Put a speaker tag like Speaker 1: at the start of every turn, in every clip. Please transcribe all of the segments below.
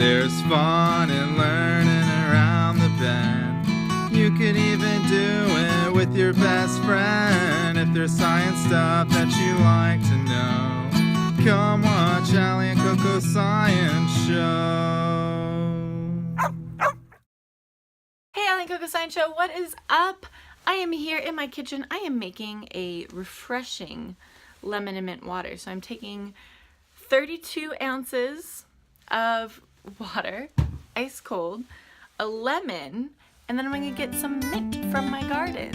Speaker 1: There's fun in learning around the bend. You could even do it with your best friend. If there's science stuff that you like to know, come watch Allie and CoCo Science Show.
Speaker 2: Hey, Allie and CoCo Science Show, what is up? I am here in my kitchen. I am making a refreshing lemon and mint water. So I'm taking 32 ounces of water, ice cold, a lemon, and then I'm going to get some mint from my garden.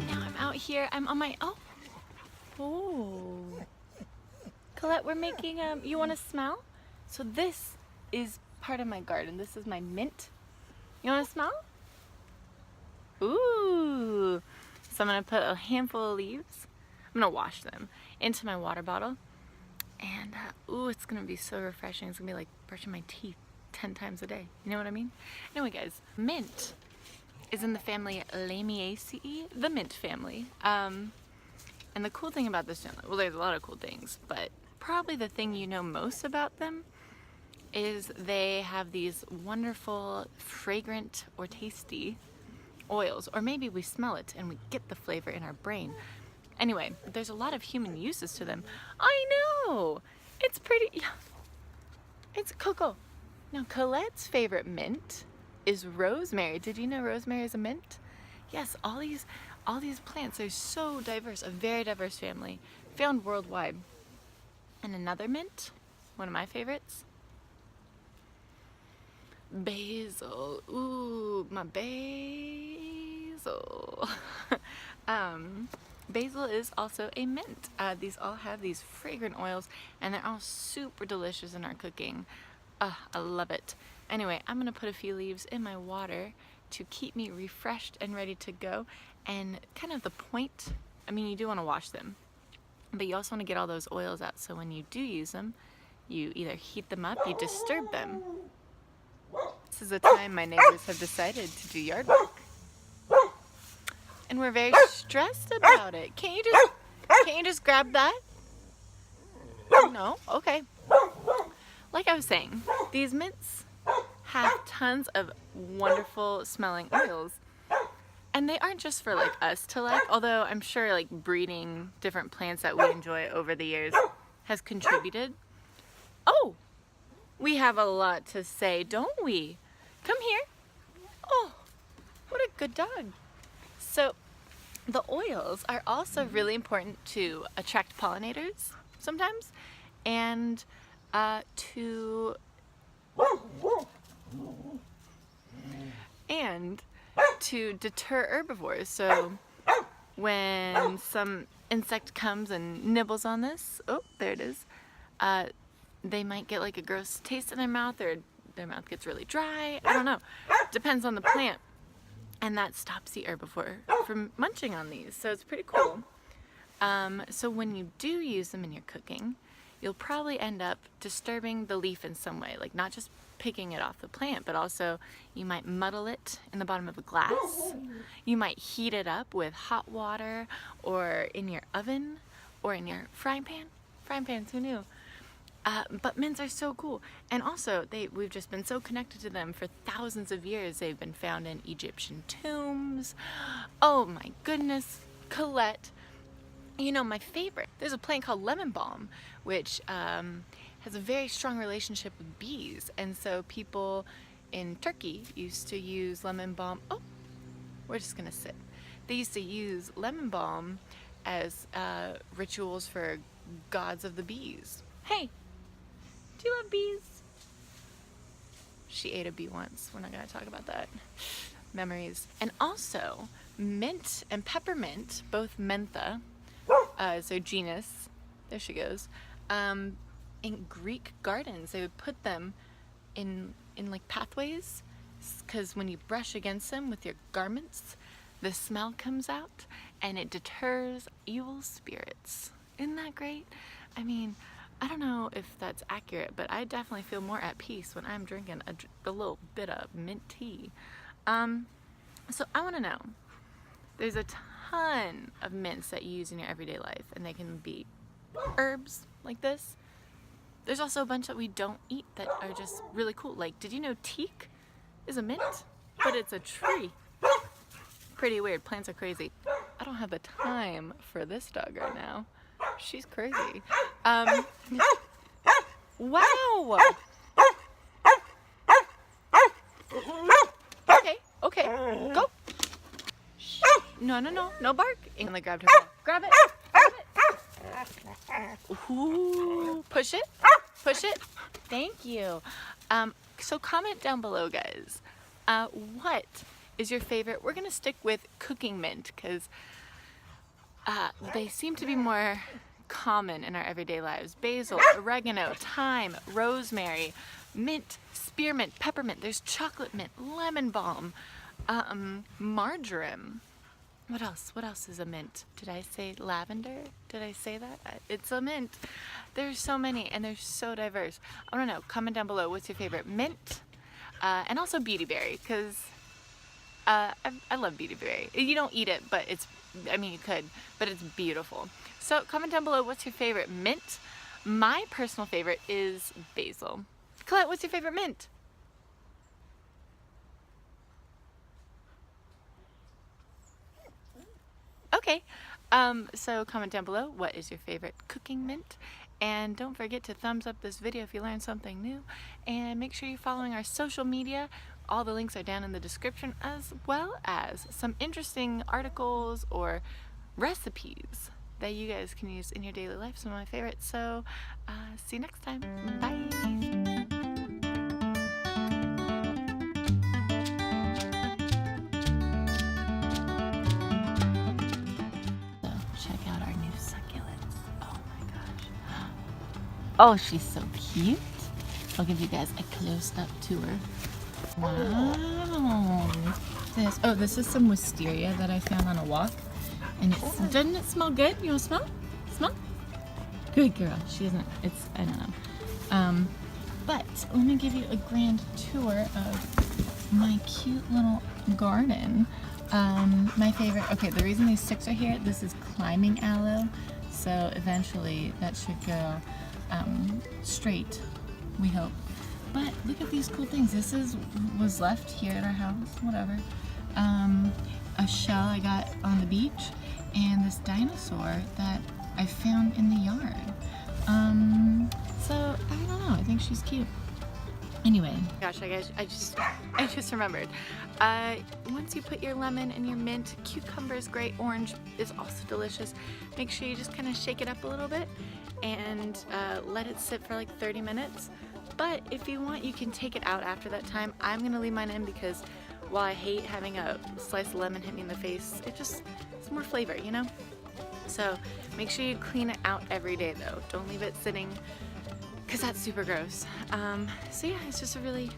Speaker 2: Now I'm out here, I'm on my, oh, Colette, we're making, you want to smell? So this is part of my garden. This is my mint. You want to smell? Ooh. So I'm going to put a handful of leaves. I'm going to wash them into my water bottle. And, ooh, it's going to be so refreshing. It's going to be like brushing my teeth 10 times a day. You know what I mean? Anyway, guys, mint is in the family Lamiaceae, the mint family. And the cool thing about this family, well, there's a lot of cool things, but probably the thing you know most about them is they have these wonderful, fragrant or tasty oils, or maybe we smell it and we get the flavor in our brain. Anyway, there's a lot of human uses to them. I know! It's pretty, yeah. It's CoCo. Now, Colette's favorite mint is rosemary. Did you know rosemary is a mint? Yes, all these plants are so diverse, a very diverse family, found worldwide. And another mint, one of my favorites, basil. Ooh, my basil. Basil is also a mint. These all have these fragrant oils, and they're all super delicious in our cooking. I love it. Anyway, I'm gonna put a few leaves in my water to keep me refreshed and ready to go. And kind of the point, I mean, you do want to wash them, but you also want to get all those oils out, so when you do use them, you either heat them up, you disturb them. This is the time my neighbors have decided to do yard work. And we're very stressed about it. Can't you just grab that? No? Okay. Like I was saying, these mints have tons of wonderful smelling oils. And they aren't just for like us to like, although I'm sure like breeding different plants that we enjoy over the years has contributed. Oh, we have a lot to say, don't we? Come here. Oh, what a good dog. So the oils are also really important to attract pollinators sometimes, and to deter herbivores. So when some insect comes and nibbles on this, oh, there it is, they might get like a gross taste in their mouth, or their mouth gets really dry. I don't know. Depends on the plant. And that stops the herbivore from munching on these. So it's pretty cool. So when you do use them in your cooking, you'll probably end up disturbing the leaf in some way, like not just picking it off the plant, but also you might muddle it in the bottom of a glass. You might heat it up with hot water, or in your oven, or in your frying pan. Frying pans, who knew? But mints are so cool. And also, we've just been so connected to them for thousands of years. They've been found in Egyptian tombs. Oh my goodness, Colette. You know, my favorite, there's a plant called lemon balm, which has a very strong relationship with bees. And so people in Turkey used to use lemon balm. Oh, we're just gonna sit. They used to use lemon balm as rituals for gods of the bees. Hey, do you love bees? She ate a bee once. We're not gonna talk about that. Memories. And also, mint and peppermint, both mentha, so genus, there she goes, in Greek gardens, they would put them in like pathways, because when you brush against them with your garments, the smell comes out and it deters evil spirits. Isn't that great? I mean, I don't know if that's accurate, but I definitely feel more at peace when I'm drinking a little bit of mint tea. So I want to know, there's a ton of mints that you use in your everyday life, and they can be herbs like this. There's also a bunch that we don't eat that are just really cool. Like, did you know teak is a mint, but it's a tree? Pretty weird. Plants are crazy. I don't have the time for this dog right now. She's crazy. Wow. Okay, go. No, no bark. Emily grabbed her paw. Grab it. Ooh, push it. Thank you. So comment down below, guys. What is your favorite? We're gonna stick with cooking mint because they seem to be more common in our everyday lives. Basil, oregano, thyme, rosemary, mint, spearmint, peppermint. There's chocolate mint, lemon balm, marjoram. What else is a mint? Did I say lavender? Did I say that? It's a mint. There's so many and they're so diverse. I don't know. Comment down below. What's your favorite mint? And also beautyberry, because I love beautyberry. You don't eat it, but I mean you could, but it's beautiful. So comment down below what's your favorite mint. My personal favorite is basil. Colette, what's your favorite mint? Okay, so comment down below what is your favorite cooking mint, and don't forget to thumbs up this video if you learned something new, and make sure you're following our social media. All the links are down in the description, as well as some interesting articles or recipes that you guys can use in your daily life. Some of my favorites. So see you next time. Bye. Oh, she's so cute. I'll give you guys a close-up tour. Wow. This is some wisteria that I found on a walk. And doesn't it smell good? You want to smell? Smell? Good girl. She isn't, I don't know. But let me give you a grand tour of my cute little garden. My favorite, the reason these sticks are here, this is climbing aloe. So eventually that should go straight, we hope. But look at these cool things. This was left here at our house, whatever. A shell I got on the beach, and this dinosaur that I found in the yard. So I don't know, I think she's cute. Anyway, gosh, I just remembered. Once you put your lemon and your mint, cucumber is great, orange is also delicious. Make sure you just kind of shake it up a little bit and let it sit for like 30 minutes. But if you want, you can take it out after that time. I'm gonna leave mine in because while I hate having a slice of lemon hit me in the face, it's more flavor, you know? So make sure you clean it out every day though. Don't leave it sitting, because that's super gross. So yeah, it's just a really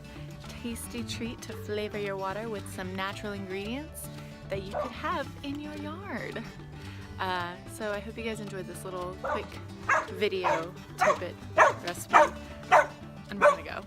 Speaker 2: tasty treat to flavor your water with some natural ingredients that you could have in your yard. So I hope you guys enjoyed this little quick video tidbit recipe. And we're gonna go.